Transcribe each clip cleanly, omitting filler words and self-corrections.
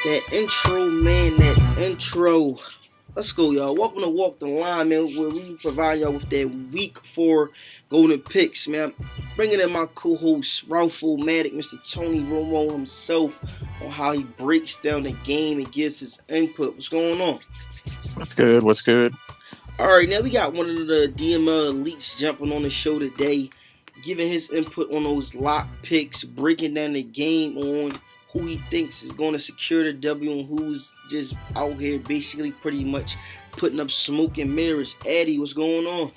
That intro, man, that intro. Let's go, y'all. Welcome to Walk the Line, man, where we provide y'all with that week 4 golden picks, man. Bringing in my co-host, Ralph Matic, Mr. Tony Romo himself, on how he breaks down the game and gives his input. What's going on? What's good? What's good? All right, now we got one of the DML elites jumping on the show today, giving his input on those lock picks, breaking down the game on who he thinks is going to secure the W and who's just out here basically pretty much putting up smoke and mirrors. Addy, what's going on?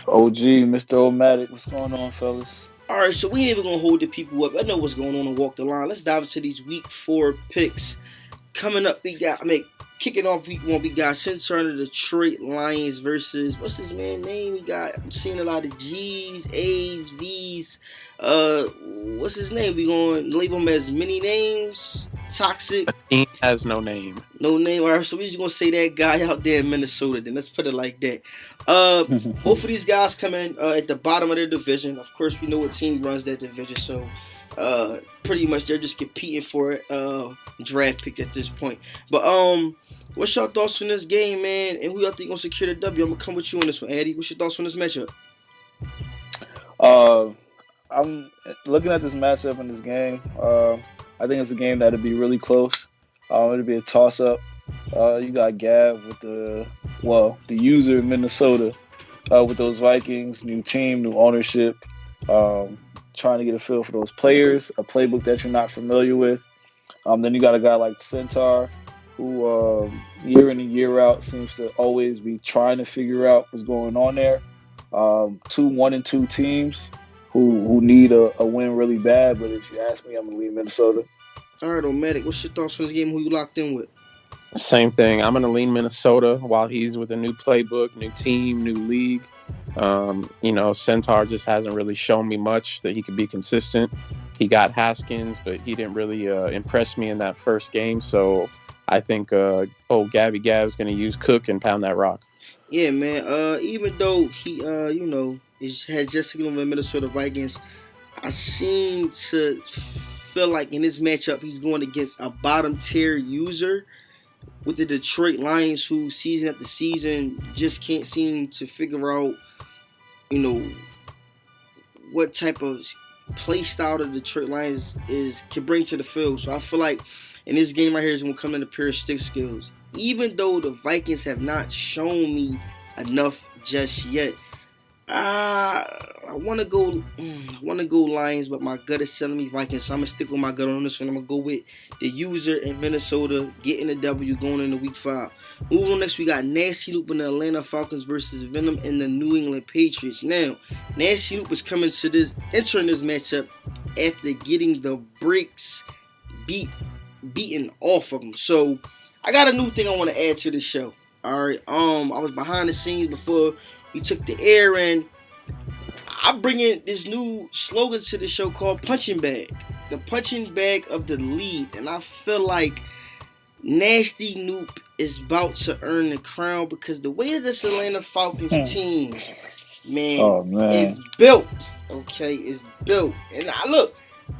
OG, Mr. Omatic, what's going on, fellas? All right, so we ain't even going to hold the people up. I know what's going on and walk the line. Let's dive into these week 4 picks. Coming up, kicking off week 1, we got Center of the Detroit Lions versus, what's his man name? I'm seeing a lot of G's, A's, V's. What's his name? We going to label him as many names. Toxic. The team has no name. No name. All right, so we're just going to say that guy out there in Minnesota. Then let's put it like that. Both of these guys come in at the bottom of their division. Of course, we know what team runs that division, so pretty much they're just competing for draft picks at this point. But what's your thoughts on this game, man? And who y'all think gonna secure the W? I'm gonna come with you on this one, Addy. What's your thoughts on this matchup? I'm looking at this matchup in this game. I think it's a game that'll be really close. It'll be a toss-up. You got Gav with the user in Minnesota with those Vikings, new team, new ownership, trying to get a feel for those players, a playbook that you're not familiar with. Then you got a guy like Centaur, who year in and year out seems to always be trying to figure out what's going on there. 2 1-2 teams who need a win really bad, but if you ask me, I'm gonna leave Minnesota. All right, Omatic, what's your thoughts on this game? Who you locked in with? Same thing. I'm going to lean Minnesota while he's with a new playbook, new team, new league. Centaur just hasn't really shown me much that he could be consistent. He got Haskins, but he didn't really impress me in that first game. So I think Gabby Gav's going to use Cook and pound that rock. Yeah, man. Even though he, had just to get on the Minnesota Vikings, I seem to feel like in this matchup he's going against a bottom tier user with the Detroit Lions, who season after season just can't seem to figure out, what type of play style the Detroit Lions can bring to the field. So I feel like in this game right here is going to come into pure stick skills. Even though the Vikings have not shown me enough just yet, I want to go Lions, but my gut is telling me Vikings, so I'm going to stick with my gut on this one. I'm going to go with the user in Minnesota getting the W going into week 5. Moving on next, we got Nasty Loop in the Atlanta Falcons versus Venom in the New England Patriots. Now, Nasty Loop is entering this matchup after getting the brakes beaten off of him. So, I got a new thing I want to add to the show. All right, I was behind the scenes before we took the air, and I'm bringing this new slogan to the show called Punching Bag. The punching bag of the league. And I feel like Nasty Noop is about to earn the crown because the way that this Atlanta Falcons team, man, is built. Okay, is built. And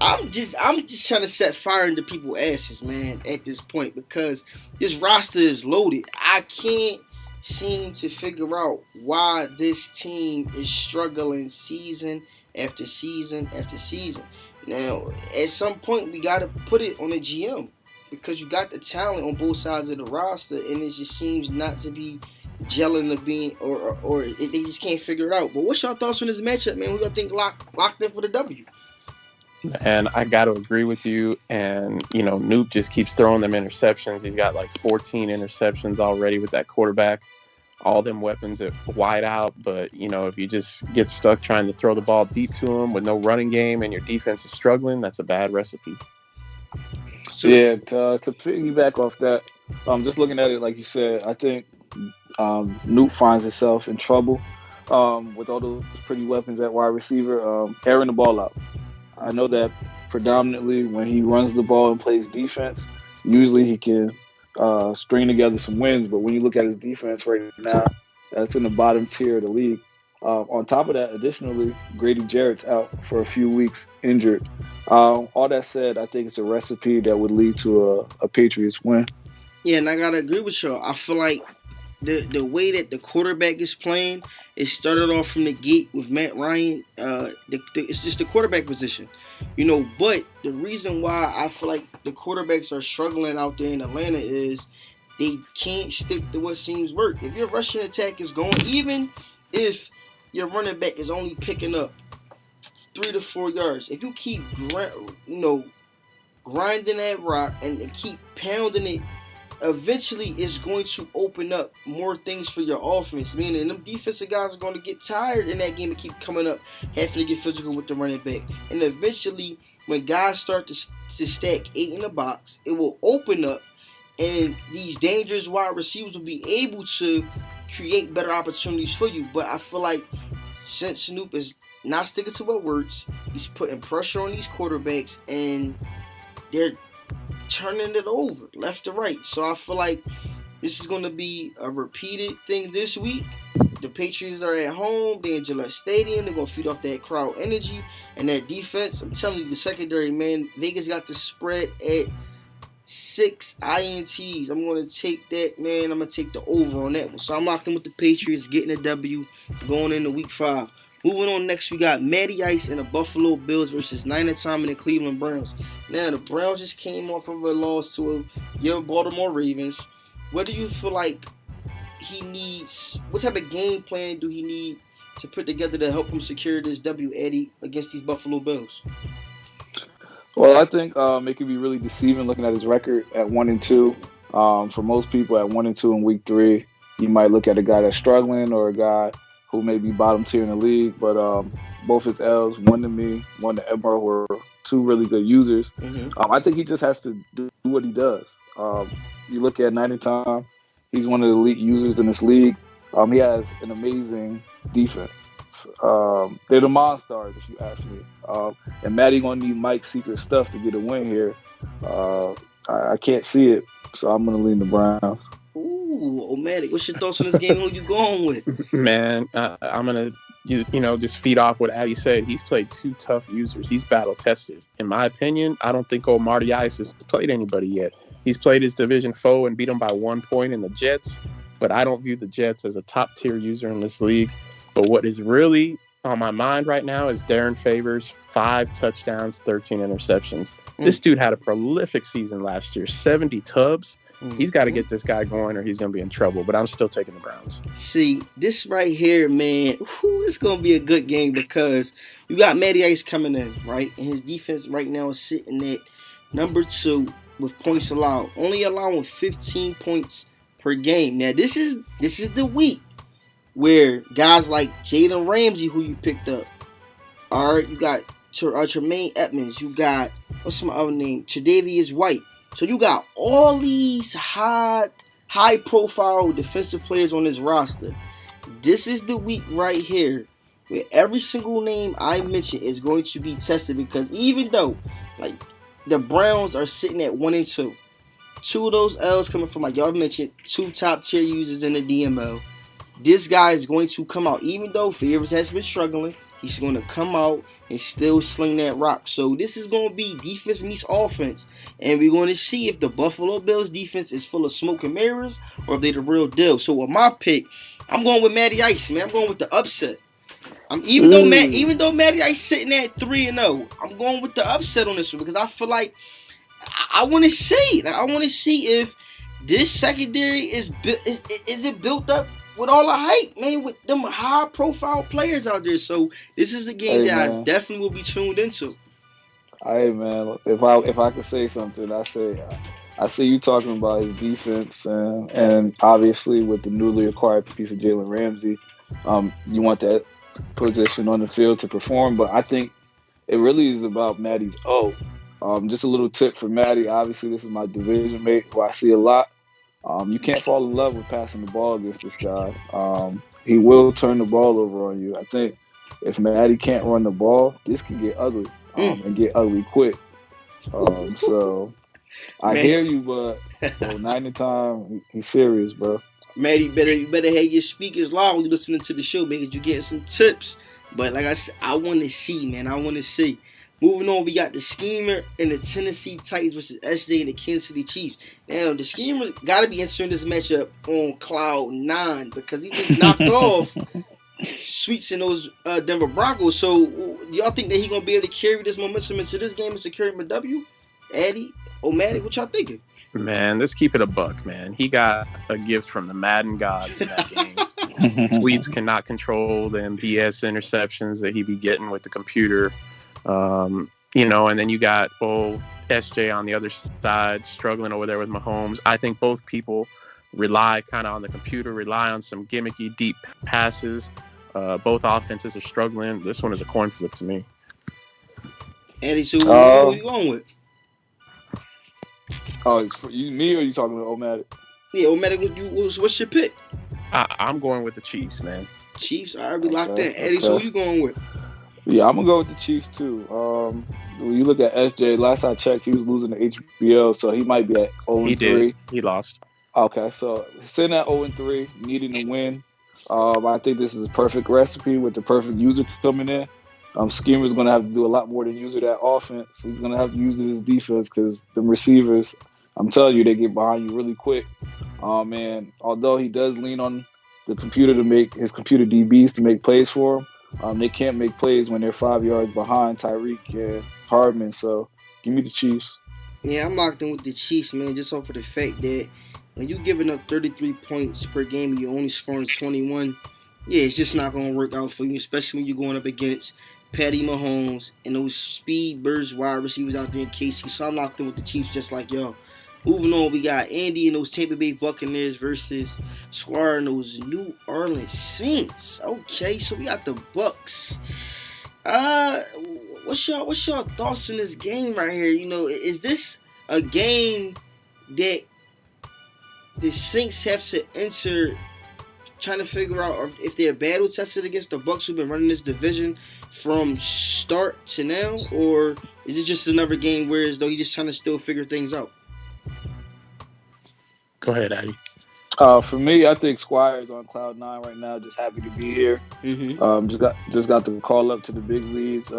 I'm just trying to set fire into people's asses, man, at this point, because this roster is loaded. I can't seem to figure out why this team is struggling season after season after season. Now, at some point, we got to put it on the GM because you got the talent on both sides of the roster, and it just seems not to be gelling to being, or they just can't figure it out. But what's your thoughts on this matchup, man? Who y'all think locked in for the W? And I got to agree with you. And, Noop just keeps throwing them interceptions. He's got like 14 interceptions already with that quarterback. All them weapons at wide out. But, if you just get stuck trying to throw the ball deep to him with no running game and your defense is struggling, that's a bad recipe. So, yeah, to piggyback off that, just looking at it, like you said, I think Noop finds himself in trouble with all those pretty weapons at wide receiver, airing the ball out. I know that predominantly when he runs the ball and plays defense, usually he can string together some wins. But when you look at his defense right now, that's in the bottom tier of the league. On top of that, additionally, Grady Jarrett's out for a few weeks injured. All that said, I think it's a recipe that would lead to a Patriots win. Yeah, and I gotta agree with y'all. I feel like the way that the quarterback is playing, it started off from the gate with Matt Ryan. It's just the quarterback position, But the reason why I feel like the quarterbacks are struggling out there in Atlanta is they can't stick to what seems work. If your rushing attack is going, even if your running back is only picking up 3 to 4 yards, if you keep grinding that rock and keep pounding it, eventually it's going to open up more things for your offense. Meaning them defensive guys are going to get tired in that game and keep coming up, having to get physical with the running back. And eventually, when guys start to stack 8 in the box, it will open up, and these dangerous wide receivers will be able to create better opportunities for you. But I feel like since Snoop is not sticking to what works, he's putting pressure on these quarterbacks, and they're turning it over left to right. So I feel like this is going to be a repeated thing this week. The Patriots are at home. They're in Gillette Stadium. They're going to feed off that crowd energy and that defense. I'm telling you, the secondary, man, Vegas got the spread at 6 INTs. I'm going to take that, man. I'm going to take the over on that one. So I'm locked in with the Patriots, getting a W going into week 5. Moving on next, we got Matty Ice and the Buffalo Bills versus Niner Tom and the Cleveland Browns. Now, the Browns just came off of a loss to your Baltimore Ravens. What do you feel like he needs? What type of game plan do he need to put together to help him secure this W, Eddie, against these Buffalo Bills? Well, I think it could be really deceiving looking at his record at 1-2. For most people, at 1-2 in week 3, you might look at a guy that's struggling or a guy who may be bottom tier in the league, but both his L's, one to me, one to Edmar, were 2 really good users. Mm-hmm. I think he just has to do what he does. You look at 90 Tom, he's one of the elite users in this league. He has an amazing defense. They're the Monstars, if you ask me. And Matty gonna need Mike's secret stuff to get a win here. I can't see it, so I'm gonna lean the Browns. Ooh, Omatic, what's your thoughts on this game? Who you going with? Man, I'm going to, just feed off what Addy said. He's played 2 tough users. He's battle-tested. In my opinion, I don't think old Marty Ice has played anybody yet. He's played his division foe and beat him by 1 point in the Jets, but I don't view the Jets as a top-tier user in this league. But what is really on my mind right now is Darren Favors, 5 touchdowns, 13 interceptions. This dude had a prolific season last year, 70 tubs. He's got to get this guy going or he's going to be in trouble, but I'm still taking the Browns. See, this right here, man, it's going to be a good game because you got Matty Ice coming in, right? And his defense right now is sitting at number 2 with points allowed, only allowing 15 points per game. Now, this is the week where guys like Jalen Ramsey, who you picked up, all right, you got Tremaine Edmonds, you got, what's my other name, Tre'Davious White. So you got all these high-profile defensive players on this roster. This is the week right here where every single name I mentioned is going to be tested because even though, like, the Browns are sitting at 1-2, 2 of those L's coming from, like y'all mentioned, 2 top-tier users in the DML. This guy is going to come out, even though Favors has been struggling. He's going to come out and still sling that rock. So this is going to be defense meets offense. And we're going to see if the Buffalo Bills defense is full of smoke and mirrors or if they're the real deal. So with my pick, I'm going with Matty Ice, man. I'm going with the upset. Even though Matty Ice sitting at 3-0, I'm going with the upset on this one because I feel like I want to see. I want to see if this secondary is it built up with all the hype, man, with them high-profile players out there. So this is a game that I definitely will be tuned into. Hey, man, if I could say something, I see you talking about his defense, and obviously with the newly acquired piece of Jalen Ramsey, you want that position on the field to perform. But I think it really is about Matty's just a little tip for Matty. Obviously, this is my division mate who I see a lot. You can't fall in love with passing the ball against this guy. He will turn the ball over on you. I think if Matty can't run the ball, this can get ugly and get ugly quick. So I hear you, but 90 time, he's serious, bro. Matty, you better have your speakers loud when you're listening to the show, because you're getting some tips. But like I said, I want to see, man. I want to see. Moving on, we got the Schemer and the Tennessee Titans versus SJ and the Kansas City Chiefs. Now, the Schemer got to be entering this matchup on cloud 9 because he just knocked off Sweets and those Denver Broncos. So, y'all think that he's going to be able to carry this momentum into this game and secure him a W? Addy, Omatic, what y'all thinking? Man, let's keep it a buck, man. He got a gift from the Madden gods in that game. Sweets cannot control them BS interceptions that he be getting with the computer. And then you got SJ on the other side struggling over there with Mahomes. I think both people rely kind of on the computer, rely on some gimmicky deep passes. Both offenses are struggling. This one is a coin flip to me. Eddie, so what are you going with? Oh, it's for you, me, or you talking about Omatic? Yeah, Omatic, what's your pick? I'm going with the Chiefs, man. Chiefs, all right, we locked in. Eddie, so who you going with? Yeah, I'm gonna go with the Chiefs too. When you look at SJ, last I checked, he was losing to HBO, so he might be at 0-3. He did. He lost. Okay, so sitting at 0-3, needing to win. I think this is a perfect recipe with the perfect user coming in. Schemer's gonna have to do a lot more than user that offense. He's gonna have to use his defense because the receivers, I'm telling you, they get behind you really quick. And although he does lean on the computer to make his computer DBs to make plays for him, they can't make plays when they're 5 yards behind Tyreek and Hardman. So give me the Chiefs. Yeah, I'm locked in with the Chiefs, man, just off of the fact that when you're giving up 33 points per game and you're only scoring 21, yeah, it's just not going to work out for you, especially when you're going up against Patty Mahomes and those speed burst wide receivers out there in KC. So I'm locked in with the Chiefs just like y'all. Moving on, we got Andy and those Tampa Bay Buccaneers versus Squire and those New Orleans Saints. Okay, so we got the Bucks. What's your thoughts on this game right here? You know, is this a game that the Saints have to enter trying to figure out if they're battle tested against the Bucks who've been running this division from start to now, or is it just another game where as though he's just trying to still figure things out? Go ahead, Addy. For me, I think Squire is on cloud 9 right now. Just happy to be here. Mm-hmm. Just got the call up to the big leagues.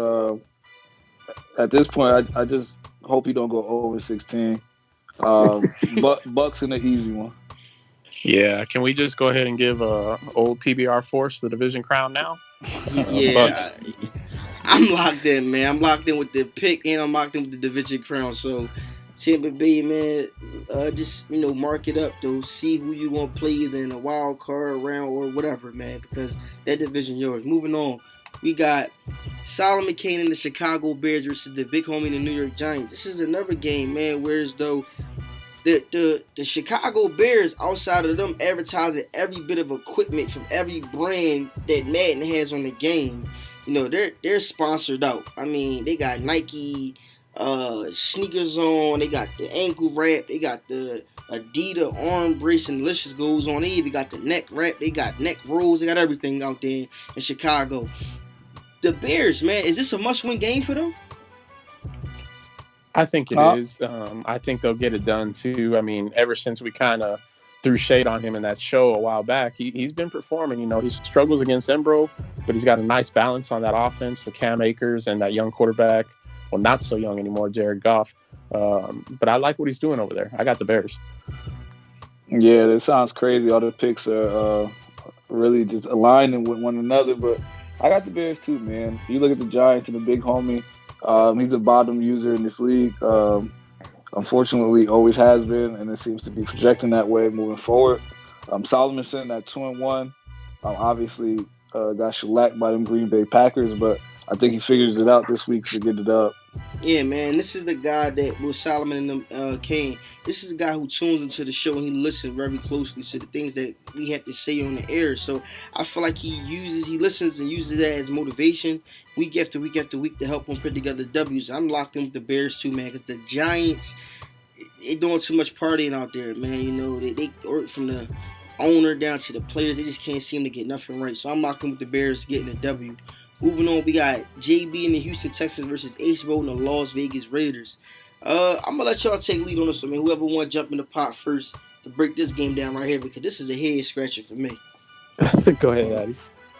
At this point, I just hope he don't go 0-16. But Bucks in the easy one. Yeah, can we just go ahead and give old PBR Force the division crown now? Yeah, I'm locked in, man. I'm locked in with the pick, and I'm locked in with the division crown. So Tampa Bay, man, just mark it up though. See who you want to play either in a wild card round or whatever, man, because that division yours. Moving on, we got Solomon Kane and the Chicago Bears versus the big homie, the New York Giants. This is another game, man, whereas though the Chicago Bears, outside of them advertising every bit of equipment from every brand that Madden has on the game, they're sponsored out. I mean, they got Nike sneakers on, they got the ankle wrap, they got the Adidas arm brace, and the list just goes on. They even got the neck wrap, they got neck rolls, they got everything out there in Chicago. The Bears, man, is this a must-win game for them? I think it is. I think they'll get it done too. I mean, ever since we kind of threw shade on him in that show a while back, he's been performing. He struggles against Embro, but he's got a nice balance on that offense with Cam Akers and that young quarterback. Well, not so young anymore, Jared Goff. But I like what he's doing over there. I got the Bears. Yeah, that sounds crazy. All the picks are really just aligning with one another. But I got the Bears too, man. You look at the Giants and the big homie. He's the bottom user in this league. Unfortunately, always has been, and it seems to be projecting that way moving forward. Solomon sitting at 2-1. Obviously, got shellacked by them Green Bay Packers, but I think he figures it out this week to get it up. Yeah, man, this is the guy that with Solomon and them Kane. This is the guy who tunes into the show and he listens very closely to the things that we have to say on the air. So I feel like he listens and uses that as motivation week after week after week to help him put together W's. I'm locked in with the Bears too, man, because the Giants, they doing too much partying out there, man. They from the owner down to the players, they just can't seem to get nothing right. So I'm locked in with the Bears getting a W. Moving on, we got JB and the Houston Texans versus H-Bo and the Las Vegas Raiders. I'm going to let y'all take lead on this one, man. Whoever want to jump in the pot first to break this game down right here, because this is a head scratcher for me. Go ahead, Addy.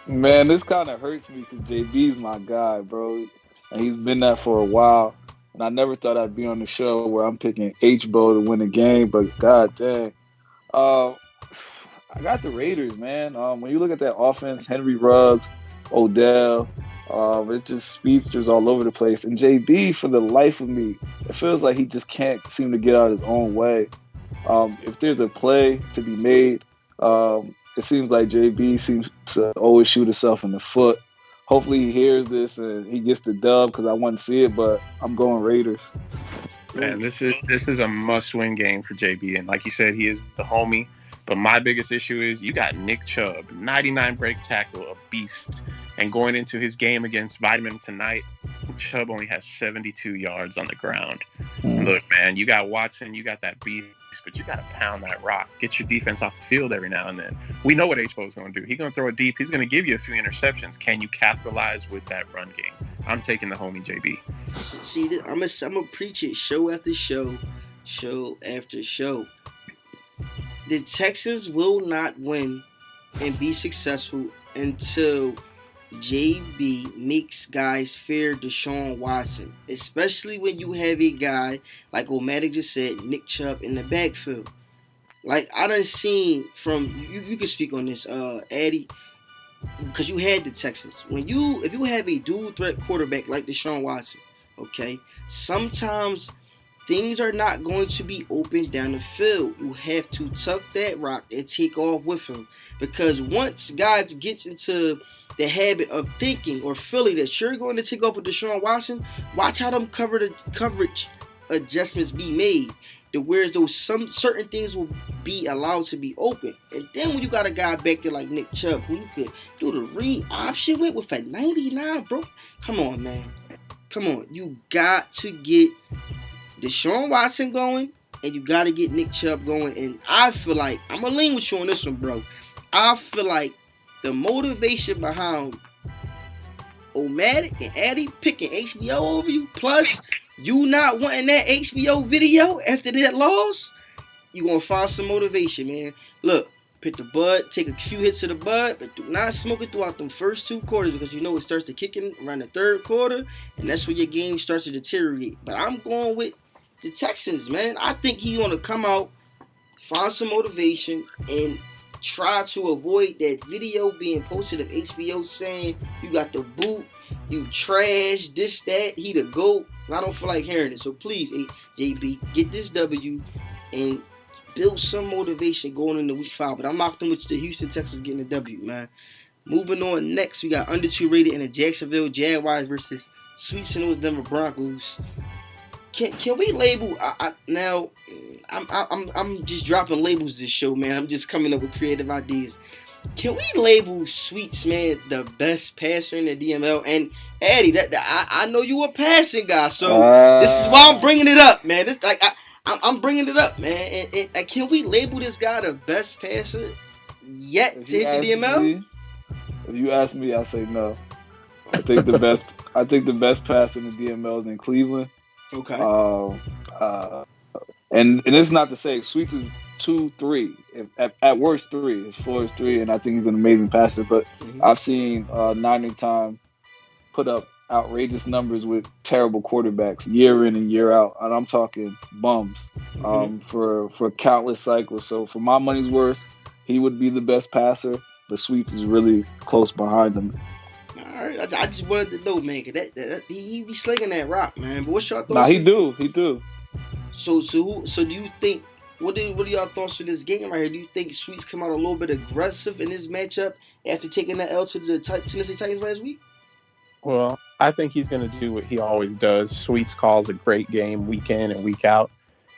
Man, this kind of hurts me because JB's my guy, bro. and he's been that for a while. And I never thought I'd be on the show where I'm picking H-Bo to win the game, but god dang. Uh, I got the Raiders, man. When you look at that offense, Henry Ruggs, Odell, it's just speedsters all over the place. And JB, for the life of me, it feels like he just can't seem to get out of his own way. If there's a play to be made, it seems like JB seems to always shoot himself in the foot. Hopefully he hears this and he gets the dub because I want to see it, but I'm going Raiders. Man, this is a must-win game for JB, and like you said, he is the homie. But my biggest issue is you got Nick Chubb, 99 break tackle, a beast. And going into his game against Vitamin tonight, Chubb only has 72 yards on the ground. Look, man, you got Watson, you got that beast, but you got to pound that rock. Get your defense off the field every now and then. We know what H-Bo is going to do. He's going to throw it deep. He's going to give you a few interceptions. Can you capitalize with that run game? I'm taking the homie JB. See, I'm going to preach it show after show, show after show. The Texans will not win and be successful until JB makes guys fear Deshaun Watson, especially when you have a guy like Omatic just said, Nick Chubb in the backfield. Like I done seen from you can speak on this, Addy, because you had the Texans. If you have a dual threat quarterback like Deshaun Watson, okay, sometimes things are not going to be open down the field. You have to tuck that rock and take off with him. Because once guys gets into the habit of thinking or feeling that you're going to take off with Deshaun Watson, watch how them coverage adjustments be made. Whereas some certain things will be allowed to be open. And then when you got a guy back there like Nick Chubb, who you could do the read option with a 99, bro. Come on, man. Come on. You got to get Deshaun Watson going, and you got to get Nick Chubb going. And I feel like, I'm going to lean with you on this one, bro. I feel like the motivation behind Omatic and Addy picking HBO over you, plus you not wanting that HBO video after that loss, you going to find some motivation, man. Look, pick the bud, take a few hits of the bud, but do not smoke it throughout them first 2 quarters because you know it starts to kick in around the 3rd quarter, and that's when your game starts to deteriorate. But I'm going with the Texans, man. I think he's going to come out, find some motivation, and try to avoid that video being posted of HBO saying you got the boot, you trash, this, that, he the GOAT. I don't feel like hearing it. So please, JB, get this W and build some motivation going into week 5. But I'm locked in with the Houston Texans getting a W, man. Moving on next, we got under 2 rated in the Jacksonville Jaguars versus Sweet St. Louis Denver Broncos. Can we label? Now, I'm just dropping labels this show, man. I'm just coming up with creative ideas. Can we label Sweets, man, the best passer in the DML? And Addy, I know you a passing guy, so this is why I'm bringing it up, man. This I'm bringing it up, man. And can we label this guy the best passer yet to hit the DML? If you ask me, I say no. I think the best passer in the DML is in Cleveland. Okay. And it's not to say Sweets is 2-3. At worst 3. His floor is 3, and I think he's an amazing passer. But I've seen Niner time put up outrageous numbers with terrible quarterbacks year in and year out, and I'm talking bums for countless cycles. So for my money's worth, he would be the best passer, but Sweets is really close behind him. All right, I just wanted to know, man, cause he be slinging that rock, man. But what's your thoughts? Nah, he do. So do you think? What are y'all thoughts for this game right here? Do you think Sweets come out a little bit aggressive in this matchup after taking that L to the Tennessee Titans last week? Well, I think he's going to do what he always does. Sweets calls a great game week in and week out,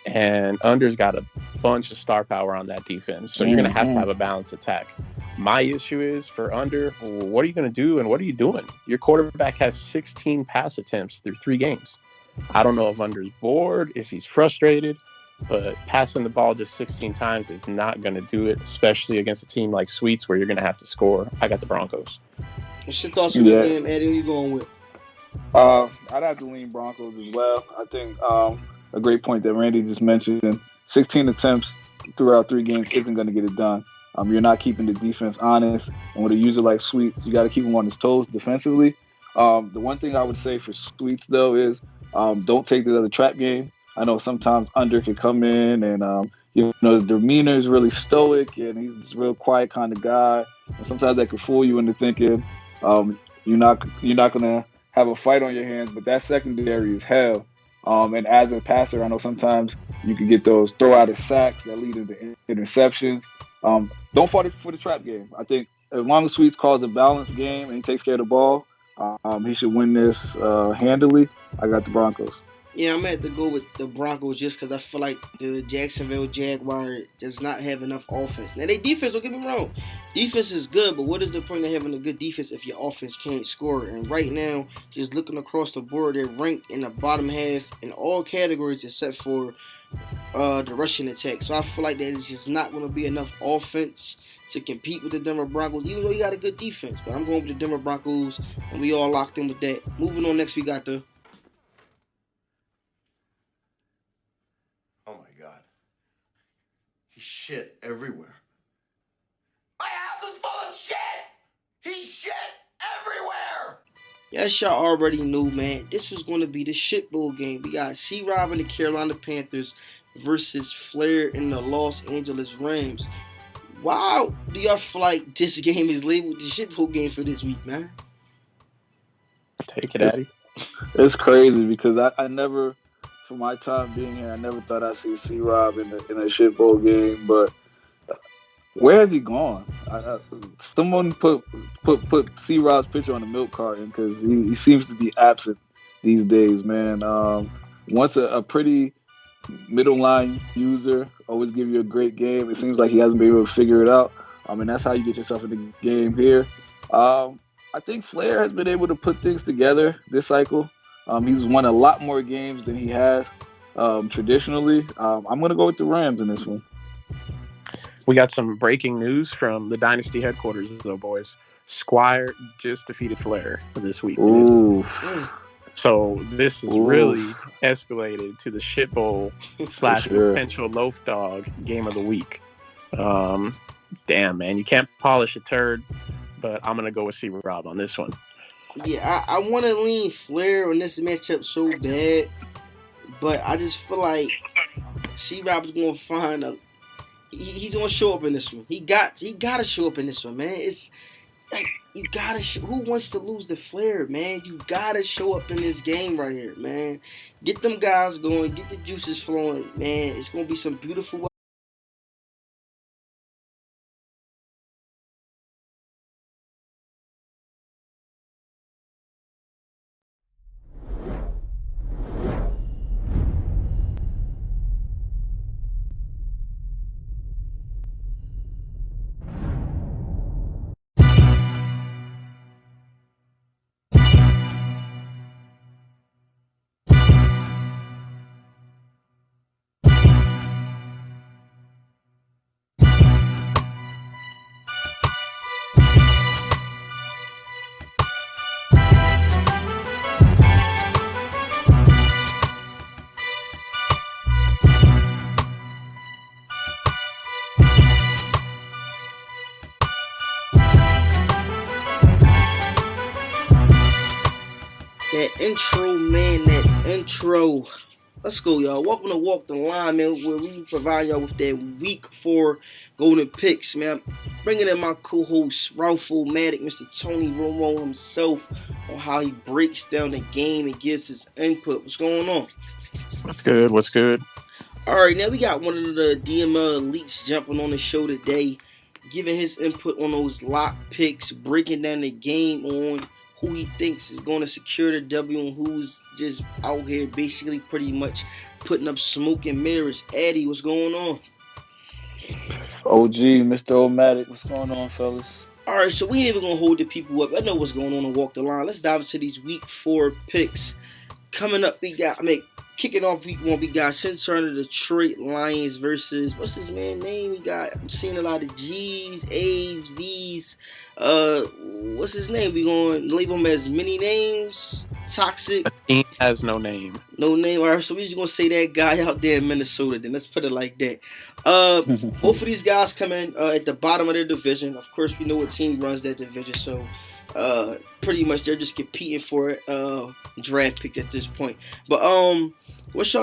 and Under's got a bunch of star power on that defense, so you're going to have a balanced attack. My issue is for Under, what are you going to do and what are you doing? Your quarterback has 16 pass attempts through 3 games. I don't know if Under's bored, if he's frustrated, but passing the ball just 16 times is not going to do it, especially against a team like Sweets where you're going to have to score. I got the Broncos. What's your thoughts on this game, Eddie? Who you going with? I'd have to lean Broncos as well. I think a great point that Randy just mentioned, 16 attempts throughout 3 games isn't going to get it done. You're not keeping the defense honest. And with a user like Sweets, you got to keep him on his toes defensively. The one thing I would say for Sweets though is don't take the other trap game. I know sometimes under can come in and his demeanor is really stoic and he's this real quiet kind of guy. And sometimes that can fool you into thinking you're not gonna have a fight on your hands. But that secondary is hell. And as a passer, I know sometimes you can get those throw out of sacks that lead into interceptions. Don't fall for the trap game. I think as long as Sweets calls a balanced game and he takes care of the ball, he should win this handily. I got the Broncos. Yeah, I'm going to have to go with the Broncos just because I feel like the Jacksonville Jaguars does not have enough offense. Now, their defense, don't get me wrong. Defense is good, but what is the point of having a good defense if your offense can't score? And right now, just looking across the board, they're ranked in the bottom half in all categories except for the rushing attack. So I feel like that is just not going to be enough offense to compete with the Denver Broncos, even though you got a good defense. But I'm going with the Denver Broncos, and we all locked in with that. Moving on, next we got the... Oh my God. He's shit everywhere. My house is full of shit! He's shit everywhere! Yes, y'all already knew, man. This was going to be the shit bowl game. We got C-Rob and the Carolina Panthers versus Flair and the Los Angeles Rams. Wow, do y'all feel like this game is labeled the shit bowl game for this week, man? Take it, Addy. It's crazy because I never, for my time being here, I never thought I'd see C-Rob in a shit bowl game. But where has he gone? Someone put C-Rob's picture on the milk carton because he seems to be absent these days, man. Once a pretty middle line user, always give you a great game. It seems like he hasn't been able to figure it out. I mean, that's how you get yourself in the game here. I think Flair has been able to put things together this cycle. He's won a lot more games than he has traditionally. I'm going to go with the Rams in this one. We got some breaking news from the Dynasty headquarters, though, boys. Squire just defeated Flair this week. Ooh. So this is really escalated to the shit bowl / potential loaf dog game of the week. Damn, man. You can't polish a turd, but I'm going to go with C-Rob on this one. Yeah, I want to lean Flair on this matchup so bad, but I just feel like C-Rob's going to find he's going to show up in this one. He got to show up in this one, man. It's like you got to who wants to lose to Flair, man? You got to show up in this game right here, man. Get them guys going, get the juices flowing, man. It's going to be some beautiful intro, man, that intro. Let's go, y'all. Welcome to Walk the Line, man, where we provide y'all with that week 4 golden picks, man. Bringing in my co-host, Ralph-O-Matic, Mr. Tony Romo himself, on how he breaks down the game and gives his input. What's going on? What's good? All right, now we got one of the DML elites jumping on the show today, giving his input on those lock picks, breaking down the game on who he thinks is going to secure the W and who's just out here basically pretty much putting up smoke and mirrors. Addy, what's going on? OG, Mr. O-Matic, what's going on, fellas? All right, so we ain't even going to hold the people up. I know what's going on and Walk the Line. Let's dive into these week 4 picks. Coming up, kicking off week 1, we got Central Detroit Lions versus, what's his man's name? I'm seeing a lot of G's, A's, V's. What's his name? We going to label him as many names? Toxic? He has no name. No name. All right, so we're just going to say that guy out there in Minnesota then. Let's put it like that. Both of these guys come in at the bottom of their division. Of course, we know what team runs that division, so Pretty much they're just competing for draft picks at this point. But what's y'all